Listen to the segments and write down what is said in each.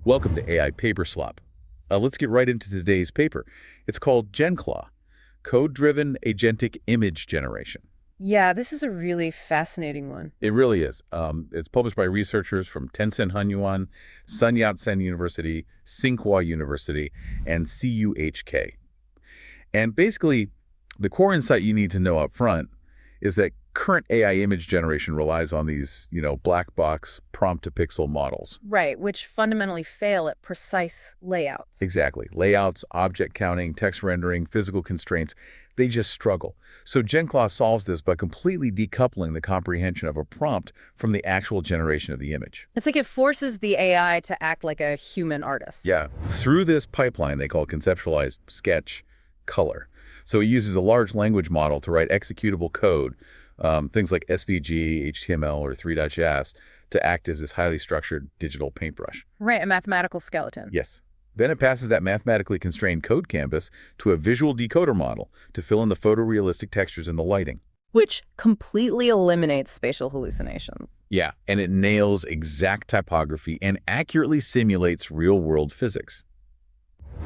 Welcome to AI Paper Slop. Let's get right into today's paper. It's called GenClaw, Code-Driven Agentic Image Generation. Yeah, this is a really fascinating one. It really is. It's published by researchers from Tencent Hunyuan, Sun Yat-sen University, Tsinghua University, and CUHK. And basically, the core insight you need to know up front is that current AI image generation relies on these, black box prompt-to-pixel models. Right, which fundamentally fail at precise layouts. Exactly. Layouts, object counting, text rendering, physical constraints, they just struggle. So GenClaw solves this by completely decoupling the comprehension of a prompt from the actual generation of the image. It's like it forces the AI to act like a human artist. Yeah. Through this pipeline they call conceptualized sketch color. So it uses a large language model to write executable code, things like SVG, HTML, or Three.js, to act as this highly structured digital paintbrush. Right, a mathematical skeleton. Yes. Then it passes that mathematically constrained code canvas to a visual decoder model to fill in the photorealistic textures and the lighting. Which completely eliminates spatial hallucinations. Yeah, and it nails exact typography and accurately simulates real-world physics.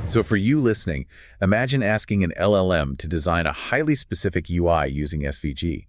So for you listening, imagine asking an LLM to design a highly specific UI using SVG.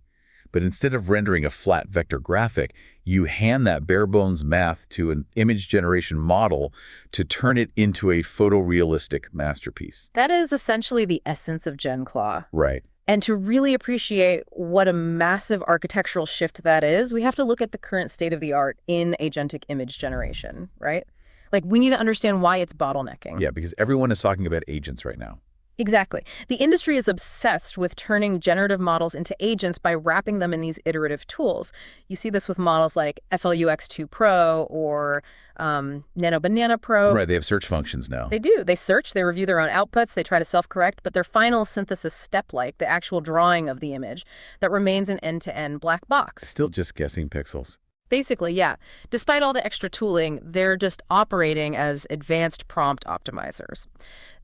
But instead of rendering a flat vector graphic, you hand that bare-bones math to an image generation model to turn it into a photorealistic masterpiece. That is essentially the essence of GenClaw. Right. And to really appreciate what a massive architectural shift that is, we have to look at the current state of the art in agentic image generation, right? Like, we need to understand why it's bottlenecking. Yeah, because everyone is talking about agents right now. Exactly. The industry is obsessed with turning generative models into agents by wrapping them in these iterative tools. You see this with models like FLUX2 Pro or Nano Banana Pro. Right, they have search functions now. They do. They search, they review their own outputs, they try to self-correct, but their final synthesis step, like the actual drawing of the image, that remains an end-to-end black box. Still just guessing pixels. Basically, yeah. Despite all the extra tooling, they're just operating as advanced prompt optimizers.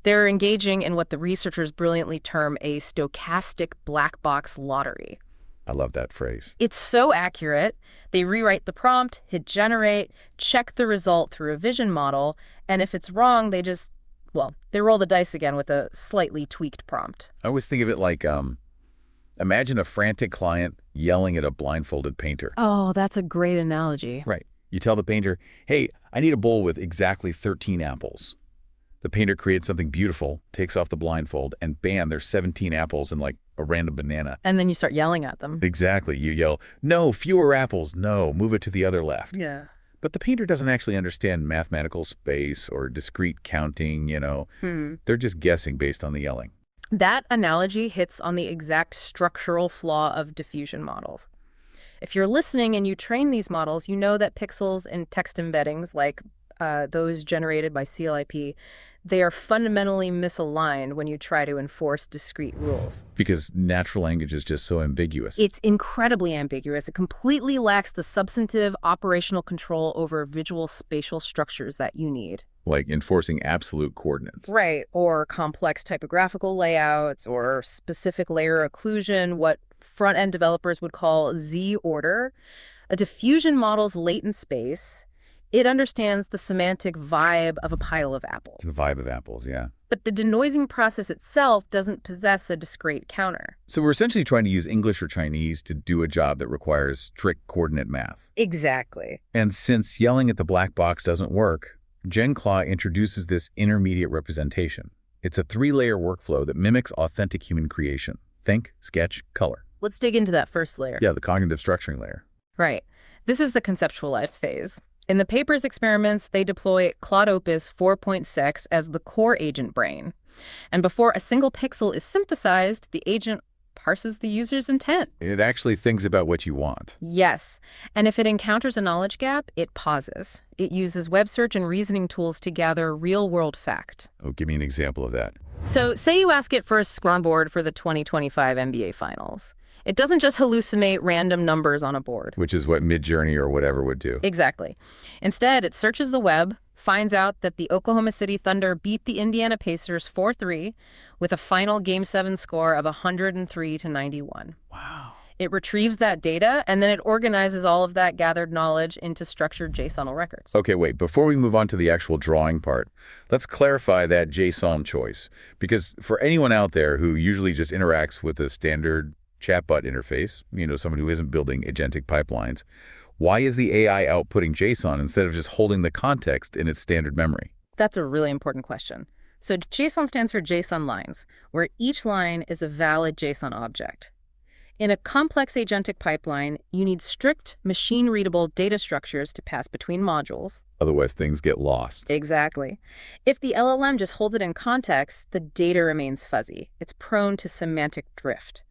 They're engaging in what the researchers brilliantly term a stochastic black box lottery. I love that phrase. It's so accurate. They rewrite the prompt, hit generate, check the result through a vision model, and if it's wrong, they roll the dice again with a slightly tweaked prompt. I always think of it like, imagine a frantic client yelling at a blindfolded painter. Oh, that's a great analogy. Right. You tell the painter, hey, I need a bowl with exactly 13 apples. The painter creates something beautiful, takes off the blindfold, and bam, there's 17 apples and like a random banana. And then you start yelling at them. Exactly. You yell, no, fewer apples. No, move it to the other left. Yeah. But the painter doesn't actually understand mathematical space or discrete counting, They're just guessing based on the yelling. That analogy hits on the exact structural flaw of diffusion models. If you're listening and you train these models, you know that pixels and text embeddings, like those generated by CLIP, they are fundamentally misaligned when you try to enforce discrete rules. Because natural language is just so ambiguous. It's incredibly ambiguous. It completely lacks the substantive operational control over visual spatial structures that you need. Like enforcing absolute coordinates. Right, or complex typographical layouts, or specific layer occlusion, what front-end developers would call Z-order. A diffusion model's latent space, it understands the semantic vibe of a pile of apples. The vibe of apples, yeah. But the denoising process itself doesn't possess a discrete counter. So we're essentially trying to use English or Chinese to do a job that requires strict coordinate math. Exactly. And since yelling at the black box doesn't work, GenClaw introduces this intermediate representation. It's a 3-layer workflow that mimics authentic human creation. Think, sketch, color. Let's dig into that first layer. Yeah, the cognitive structuring layer. Right. This is the conceptualized phase. In the paper's experiments, they deploy Claude Opus 4.6 as the core agent brain. And before a single pixel is synthesized, the agent parses the user's intent. It actually thinks about what you want. Yes. And if it encounters a knowledge gap, it pauses. It uses web search and reasoning tools to gather real-world fact. Oh, give me an example of that. So say you ask it for a scrum board for the 2025 NBA Finals. It doesn't just hallucinate random numbers on a board. Which is what Midjourney or whatever would do. Exactly. Instead, it searches the web, finds out that the Oklahoma City Thunder beat the Indiana Pacers 4-3 with a final Game 7 score of 103-91. Wow. It retrieves that data, and then it organizes all of that gathered knowledge into structured JSON records. Okay, wait, before we move on to the actual drawing part, let's clarify that JSON choice. Because for anyone out there who usually just interacts with a standard chatbot interface, someone who isn't building agentic pipelines, why is the AI outputting JSON instead of just holding the context in its standard memory? That's a really important question. So JSON stands for JSON lines, where each line is a valid JSON object. In a complex agentic pipeline, you need strict, machine-readable data structures to pass between modules. Otherwise, things get lost. Exactly. If the LLM just holds it in context, the data remains fuzzy. It's prone to semantic drift.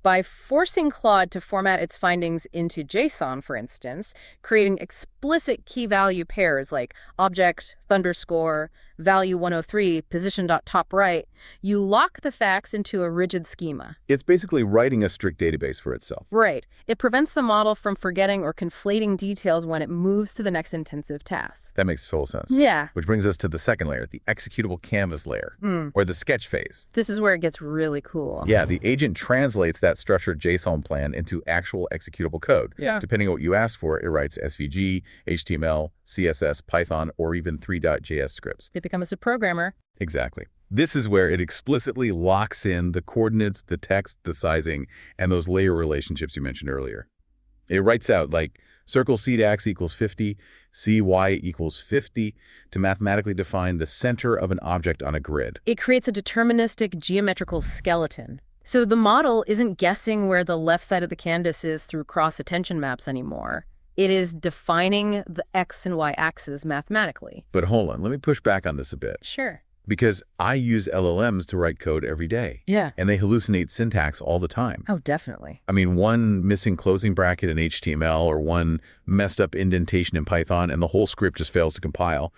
By forcing Claude to format its findings into JSON, for instance, creating explicit key-value pairs like object, _, value 103, position.top right, you lock the facts into a rigid schema. It's basically writing a strict database for itself. Right. It prevents the model from forgetting or conflating details when it moves to the next intensive task. That makes total sense. Yeah. Which brings us to the second layer, the executable canvas layer, or the sketch phase. This is where it gets really cool. Yeah, the agent translates that structured JSON plan into actual executable code. Yeah. Depending on what you ask for, it writes SVG, HTML, CSS, Python, or even Three.js scripts. It becomes a programmer. Exactly. This is where it explicitly locks in the coordinates, the text, the sizing, and those layer relationships you mentioned earlier. It writes out like circle C to X equals 50, CY equals 50 to mathematically define the center of an object on a grid. It creates a deterministic geometrical skeleton. So the model isn't guessing where the left side of the canvas is through cross-attention maps anymore. It is defining the X and Y axes mathematically. But hold on, let me push back on this a bit. Sure. Because I use LLMs to write code every day. Yeah. And they hallucinate syntax all the time. Oh, definitely. I mean, one missing closing bracket in HTML or one messed up indentation in Python and the whole script just fails to compile.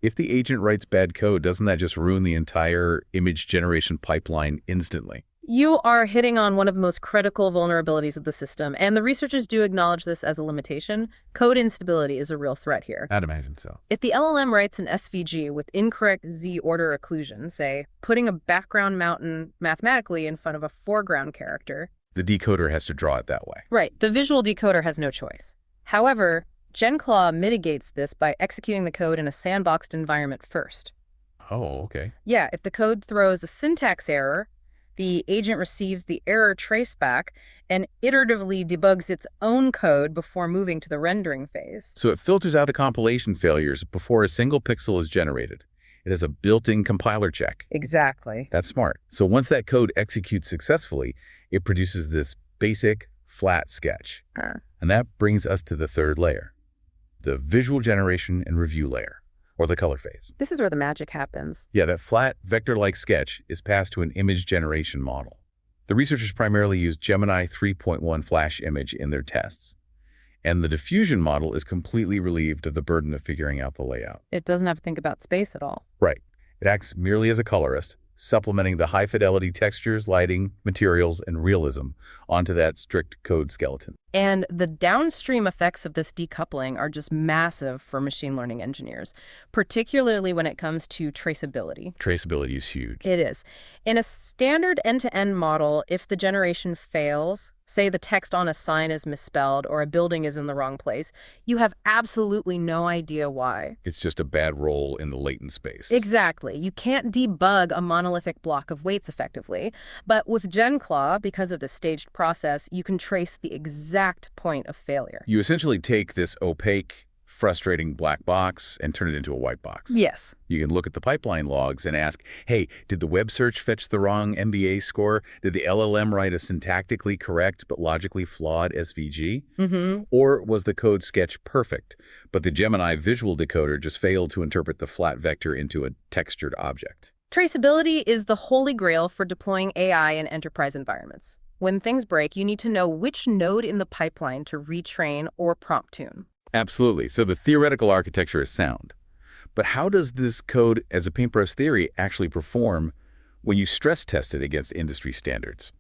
If the agent writes bad code, doesn't that just ruin the entire image generation pipeline instantly? You are hitting on one of the most critical vulnerabilities of the system, and the researchers do acknowledge this as a limitation. Code instability is a real threat here. I'd imagine so. If the LLM writes an SVG with incorrect Z-order occlusion, say, putting a background mountain mathematically in front of a foreground character, The decoder has to draw it that way. right, the visual decoder has no choice. However, GenClaw mitigates this by executing the code in a sandboxed environment first. Oh, okay. Yeah, if the code throws a syntax error, the agent receives the error traceback and iteratively debugs its own code before moving to the rendering phase. So it filters out the compilation failures before a single pixel is generated. It has a built-in compiler check. Exactly. That's smart. So once that code executes successfully, it produces this basic, flat sketch. And that brings us to the third layer, the visual generation and review layer, or the color phase. This is where the magic happens. Yeah, that flat, vector-like sketch is passed to an image generation model. The researchers primarily used Gemini 3.1 Flash image in their tests. And the diffusion model is completely relieved of the burden of figuring out the layout. It doesn't have to think about space at all. Right. It acts merely as a colorist, supplementing the high-fidelity textures, lighting, materials, and realism onto that strict code skeleton. And the downstream effects of this decoupling are just massive for machine learning engineers, particularly when it comes to traceability. Traceability is huge. It is. In a standard end-to-end model, if the generation fails, say the text on a sign is misspelled or a building is in the wrong place, you have absolutely no idea why. It's just a bad roll in the latent space. Exactly. You can't debug a monolithic block of weights effectively. But with GenClaw, because of the staged process, you can trace the exact point of failure. You essentially take this opaque, frustrating black box and turn it into a white box. Yes. You can look at the pipeline logs and ask, hey, did the web search fetch the wrong MBA score? Did the LLM write a syntactically correct but logically flawed SVG? Or was the code sketch perfect, but the Gemini visual decoder just failed to interpret the flat vector into a textured object? Traceability is the holy grail for deploying AI in enterprise environments. When things break, you need to know which node in the pipeline to retrain or prompt tune. Absolutely. So the theoretical architecture is sound. But how does this code as a paintbrush theory actually perform when you stress test it against industry standards?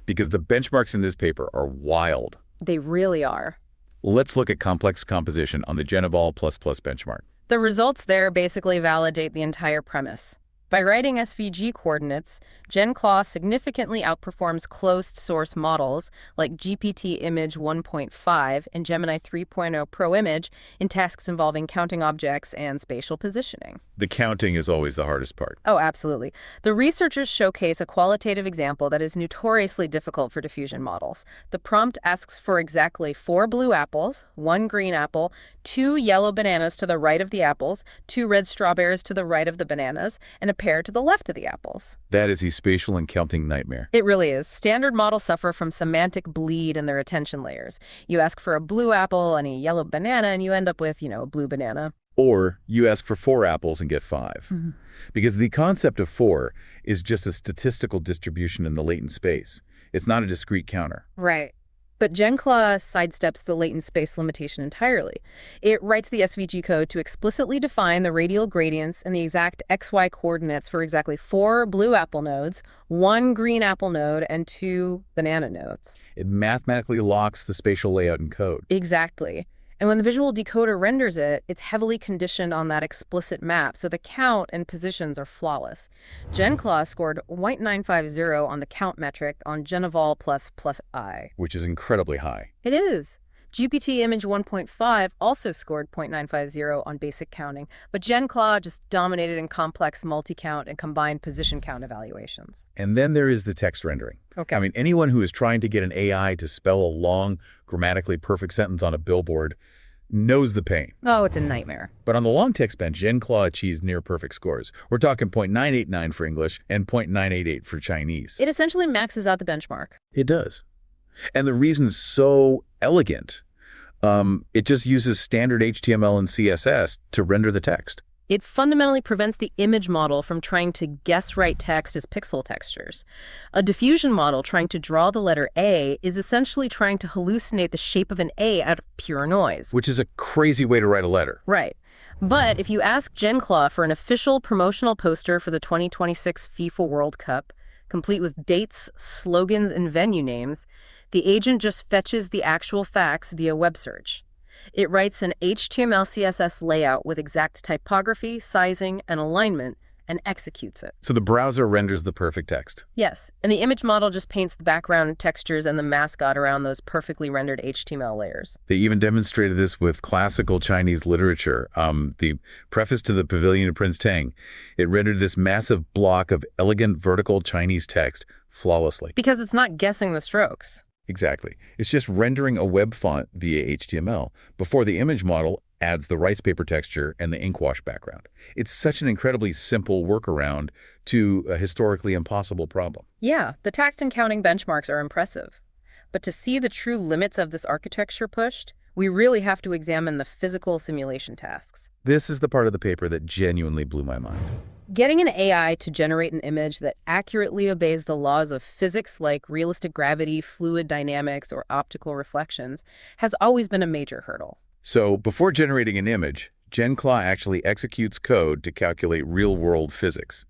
Because the benchmarks in this paper are wild. They really are. Let's look at complex composition on the GenEval++ benchmark. The results there basically validate the entire premise. By writing SVG coordinates, GenClaw significantly outperforms closed-source models like GPT-Image 1.5 and Gemini 3.0 Pro Image in tasks involving counting objects and spatial positioning. The counting is always the hardest part. Oh, absolutely. The researchers showcase a qualitative example that is notoriously difficult for diffusion models. The prompt asks for exactly 4 blue apples, 1 green apple, 2 yellow bananas to the right of the apples, 2 red strawberries to the right of the bananas, and a pair to the left of the apples. That is a spatial and counting nightmare. It really is. Standard models suffer from semantic bleed in their attention layers. You ask for a blue apple and a yellow banana, and you end up with, a blue banana. Or you ask for 4 apples and get 5. Because the concept of 4 is just a statistical distribution in the latent space. It's not a discrete counter. Right. But GenClaw sidesteps the latent space limitation entirely. It writes the SVG code to explicitly define the radial gradients and the exact XY coordinates for exactly 4 blue apple nodes, 1 green apple node, and 2 banana nodes. It mathematically locks the spatial layout in code. Exactly. And when the visual decoder renders it, it's heavily conditioned on that explicit map, so the count and positions are flawless. GenClaw scored 0.950 on the count metric on GenEval plus I. Which is incredibly high. It is. GPT Image 1.5 also scored 0.950 on basic counting, but GenClaw just dominated in complex multi-count and combined position count evaluations. And then there is the text rendering. Okay. I mean, anyone who is trying to get an AI to spell a long, grammatically perfect sentence on a billboard knows the pain. Oh, it's a nightmare. But on the long text bench, GenClaw achieves near-perfect scores. We're talking 0.989 for English and 0.988 for Chinese. It essentially maxes out the benchmark. It does. And the reason's so elegant. It just uses standard HTML and CSS to render the text. It fundamentally prevents the image model from trying to guess right text as pixel textures. A diffusion model trying to draw the letter A is essentially trying to hallucinate the shape of an A out of pure noise. Which is a crazy way to write a letter. Right. But if you ask GenClaw for an official promotional poster for the 2026 FIFA World Cup, complete with dates, slogans, and venue names, the agent just fetches the actual facts via web search. It writes an HTML CSS layout with exact typography, sizing, and alignment, and executes it. So the browser renders the perfect text. Yes, and the image model just paints the background textures and the mascot around those perfectly rendered HTML layers. They even demonstrated this with classical Chinese literature. The preface to the Pavilion of Prince Tang, it rendered this massive block of elegant vertical Chinese text flawlessly. Because it's not guessing the strokes. Exactly. It's just rendering a web font via HTML before the image model adds the rice paper texture and the ink wash background. It's such an incredibly simple workaround to a historically impossible problem. Yeah, the text and counting benchmarks are impressive. But to see the true limits of this architecture pushed, we really have to examine the physical simulation tasks. This is the part of the paper that genuinely blew my mind. Getting an AI to generate an image that accurately obeys the laws of physics like realistic gravity, fluid dynamics, or optical reflections has always been a major hurdle. So before generating an image, GenClaw actually executes code to calculate real-world physics.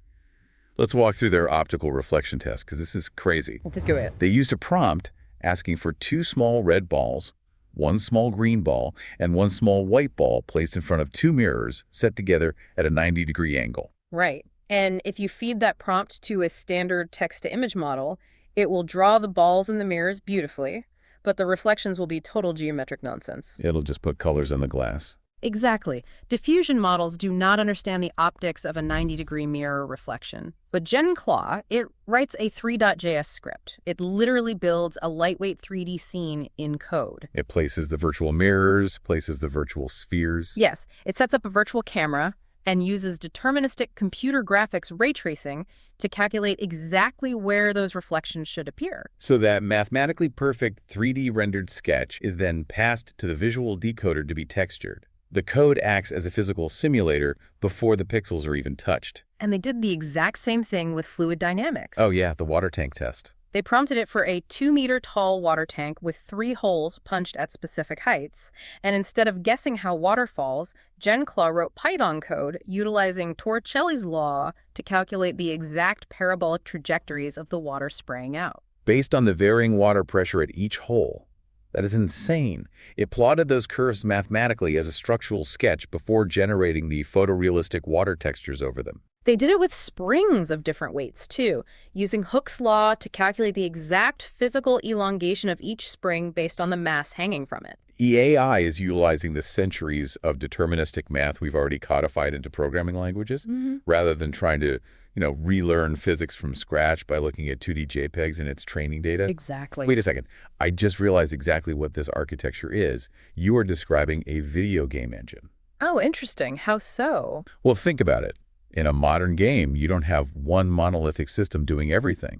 Let's walk through their optical reflection test, because this is crazy. Let's do it. They used a prompt asking for 2 small red balls, 1 small green ball, and 1 small white ball placed in front of 2 mirrors set together at a 90-degree angle. Right. And if you feed that prompt to a standard text-to-image model, it will draw the balls in the mirrors beautifully, but the reflections will be total geometric nonsense. It'll just put colors in the glass. Exactly. Diffusion models do not understand the optics of a 90-degree mirror reflection. But GenClaw, it writes a Three.js script. It literally builds a lightweight 3D scene in code. It places the virtual mirrors, places the virtual spheres. Yes, it sets up a virtual camera and uses deterministic computer graphics ray tracing to calculate exactly where those reflections should appear. So that mathematically perfect 3D rendered sketch is then passed to the visual decoder to be textured. The code acts as a physical simulator before the pixels are even touched. And they did the exact same thing with fluid dynamics. Oh yeah, the water tank test. They prompted it for a 2-meter-tall water tank with 3 holes punched at specific heights, and instead of guessing how water falls, GenClaw wrote Python code utilizing Torricelli's law to calculate the exact parabolic trajectories of the water spraying out. Based on the varying water pressure at each hole. That is insane. It plotted those curves mathematically as a structural sketch before generating the photorealistic water textures over them. They did it with springs of different weights, too, using Hooke's law to calculate the exact physical elongation of each spring based on the mass hanging from it. EAI is utilizing the centuries of deterministic math we've already codified into programming languages, rather than trying to, relearn physics from scratch by looking at 2D JPEGs and its training data. Exactly. Wait a second. I just realized exactly what this architecture is. You are describing a video game engine. Oh, interesting. How so? Well, think about it. In a modern game, you don't have one monolithic system doing everything.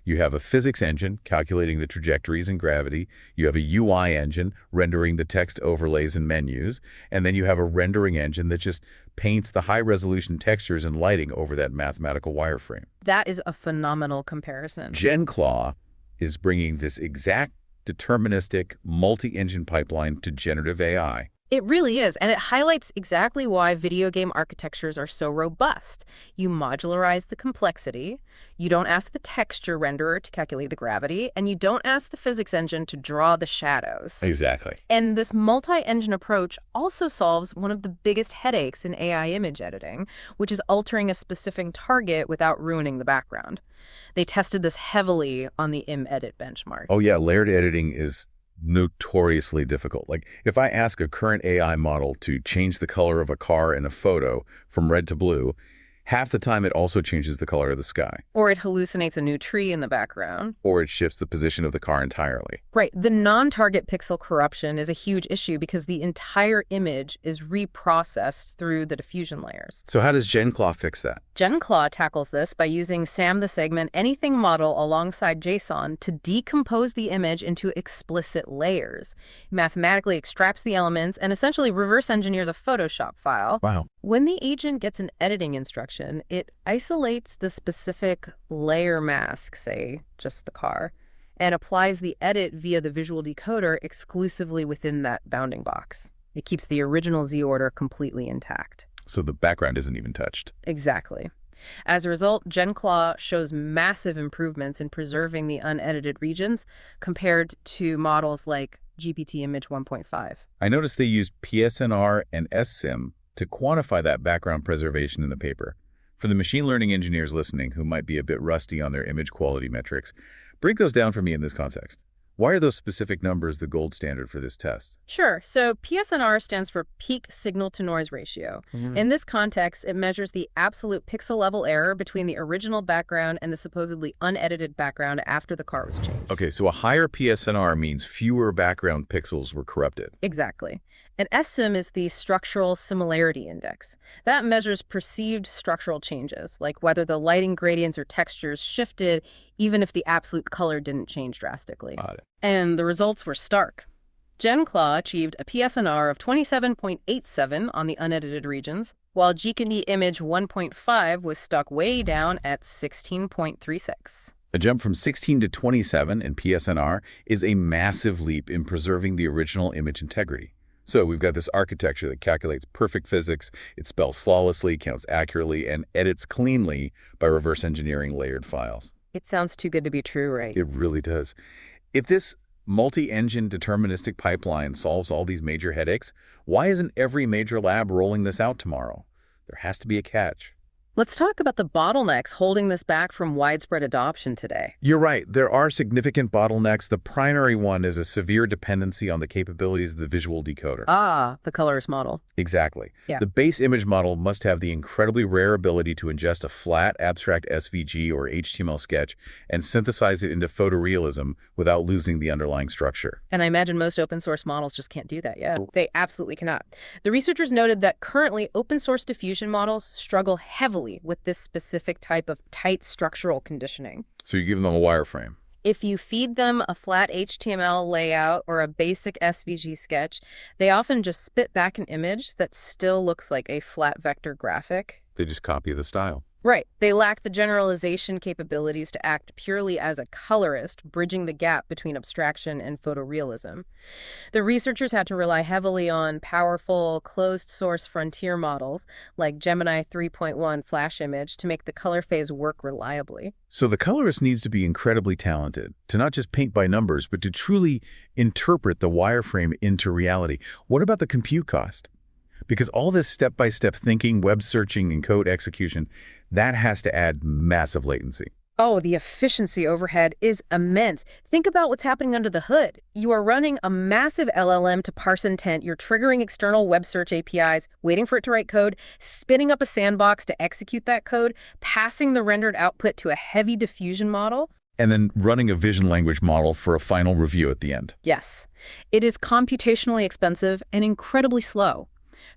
You have a physics engine calculating the trajectories and gravity. You have a UI engine rendering the text overlays and menus. And then you have a rendering engine that just paints the high-resolution textures and lighting over that mathematical wireframe. That is a phenomenal comparison. GenClaw is bringing this exact deterministic multi-engine pipeline to generative AI. It really is, and it highlights exactly why video game architectures are so robust. You modularize the complexity, you don't ask the texture renderer to calculate the gravity, and you don't ask the physics engine to draw the shadows. Exactly. And this multi-engine approach also solves one of the biggest headaches in AI image editing, which is altering a specific target without ruining the background. They tested this heavily on the ImEdit benchmark. Oh yeah, layered editing is notoriously difficult. Like, if I ask a current AI model to change the color of a car in a photo from red to blue, half the time it also changes the color of the sky. Or it hallucinates a new tree in the background. Or it shifts the position of the car entirely. Right. The non-target pixel corruption is a huge issue because the entire image is reprocessed through the diffusion layers. So how does GenClaw fix that? GenClaw tackles this by using SAM the segment anything model alongside JSON to decompose the image into explicit layers. It mathematically extracts the elements and essentially reverse engineers a Photoshop file. Wow. When the agent gets an editing instruction, it isolates the specific layer mask, say, just the car, and applies the edit via the visual decoder exclusively within that bounding box. It keeps the original Z-order completely intact. So the background isn't even touched. Exactly. As a result, GenClaw shows massive improvements in preserving the unedited regions compared to models like GPT Image 1.5. I noticed they used PSNR and SSIM to quantify that background preservation in the paper. For the machine learning engineers listening who might be a bit rusty on their image quality metrics, break those down for me in this context. Why are those specific numbers the gold standard for this test? Sure. So PSNR stands for peak signal-to-noise ratio. In this context, it measures the absolute pixel-level error between the original background and the supposedly unedited background after the car was changed. Okay, so a higher PSNR means fewer background pixels were corrupted. Exactly. And SSIM is the structural similarity index. That measures perceived structural changes, like whether the lighting gradients or textures shifted, even if the absolute color didn't change drastically. Got it. And the results were stark. GenClaw achieved a PSNR of 27.87 on the unedited regions, while GPT Image 1.5 was stuck way down at 16.36. A jump from 16 to 27 in PSNR is a massive leap in preserving the original image integrity. So we've got this architecture that calculates perfect physics, it spells flawlessly, counts accurately, and edits cleanly by reverse engineering layered files. It sounds too good to be true, right? It really does. If this multi-engine deterministic pipeline solves all these major headaches, why isn't every major lab rolling this out tomorrow? There has to be a catch. Let's talk about the bottlenecks holding this back from widespread adoption today. You're right. There are significant bottlenecks. The primary one is a severe dependency on the capabilities of the visual decoder. Ah, the colorist model. Exactly. Yeah. The base image model must have the incredibly rare ability to ingest a flat, abstract SVG or HTML sketch and synthesize it into photorealism without losing the underlying structure. And I imagine most open source models just can't do that yet. They absolutely cannot. The researchers noted that currently open source diffusion models struggle heavily with this specific type of tight structural conditioning. So you give them a wireframe. If you feed them a flat HTML layout or a basic SVG sketch, they often just spit back an image that still looks like a flat vector graphic. They just copy the style. Right. They lack the generalization capabilities to act purely as a colorist, bridging the gap between abstraction and photorealism. The researchers had to rely heavily on powerful, closed-source frontier models like Gemini 3.1 Flash Image to make the color phase work reliably. So the colorist needs to be incredibly talented, to not just paint by numbers, but to truly interpret the wireframe into reality. What about the compute cost? Because all this step-by-step thinking, web searching, and code execution, that has to add massive latency. Oh, the efficiency overhead is immense. Think about what's happening under the hood. You are running a massive LLM to parse intent. You're triggering external web search APIs, waiting for it to write code, spinning up a sandbox to execute that code, passing the rendered output to a heavy diffusion model. And then running a vision language model for a final review at the end. Yes, it is computationally expensive and incredibly slow.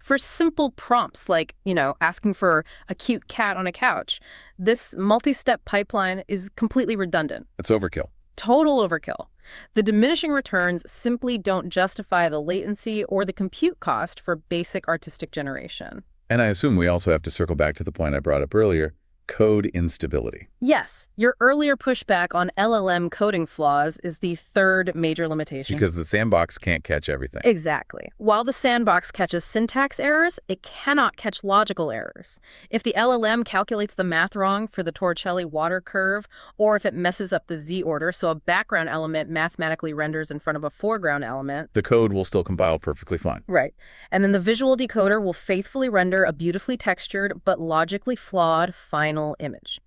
For simple prompts like, asking for a cute cat on a couch, this multi-step pipeline is completely redundant. It's overkill. Total overkill. The diminishing returns simply don't justify the latency or the compute cost for basic artistic generation. And I assume we also have to circle back to the point I brought up earlier, code instability. Yes, your earlier pushback on LLM coding flaws is the third major limitation. Because the sandbox can't catch everything. Exactly. While the sandbox catches syntax errors, it cannot catch logical errors. If the LLM calculates the math wrong for the Torricelli water curve, or if it messes up the Z order so a background element mathematically renders in front of a foreground element, the code will still compile perfectly fine. Right. And then the visual decoder will faithfully render a beautifully textured but logically flawed final image.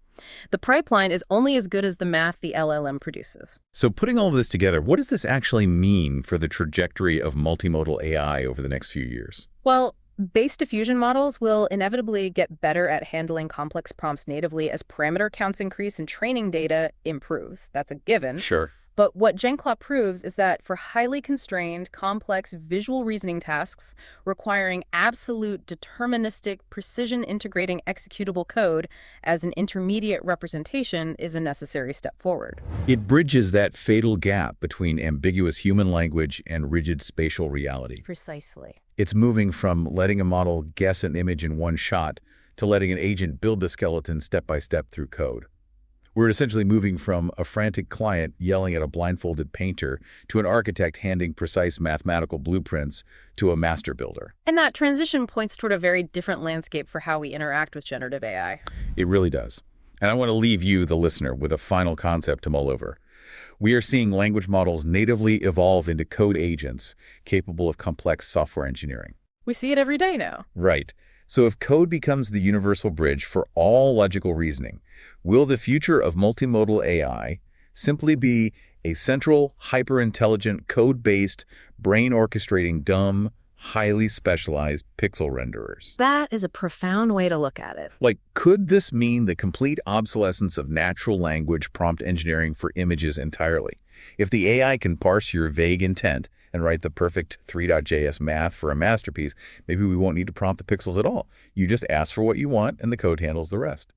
The pipeline is only as good as the math the LLM produces. So putting all of this together, what does this actually mean for the trajectory of multimodal AI over the next few years? Well, base diffusion models will inevitably get better at handling complex prompts natively as parameter counts increase and training data improves. That's a given. Sure. But what GenClaw proves is that for highly constrained, complex visual reasoning tasks requiring absolute deterministic, precision-integrating executable code as an intermediate representation is a necessary step forward. It bridges that fatal gap between ambiguous human language and rigid spatial reality. Precisely. It's moving from letting a model guess an image in one shot to letting an agent build the skeleton step by step through code. We're essentially moving from a frantic client yelling at a blindfolded painter to an architect handing precise mathematical blueprints to a master builder. And that transition points toward a very different landscape for how we interact with generative AI. It really does. And I want to leave you, the listener, with a final concept to mull over. We are seeing language models natively evolve into code agents capable of complex software engineering. We see it every day now. Right. So if code becomes the universal bridge for all logical reasoning, will the future of multimodal AI simply be a central, hyper-intelligent, code-based, brain-orchestrating, dumb, highly specialized pixel renderers? That is a profound way to look at it. Like, could this mean the complete obsolescence of natural language prompt engineering for images entirely? If the AI can parse your vague intent and write the perfect Three.js math for a masterpiece, maybe we won't need to prompt the pixels at all. You just ask for what you want and the code handles the rest.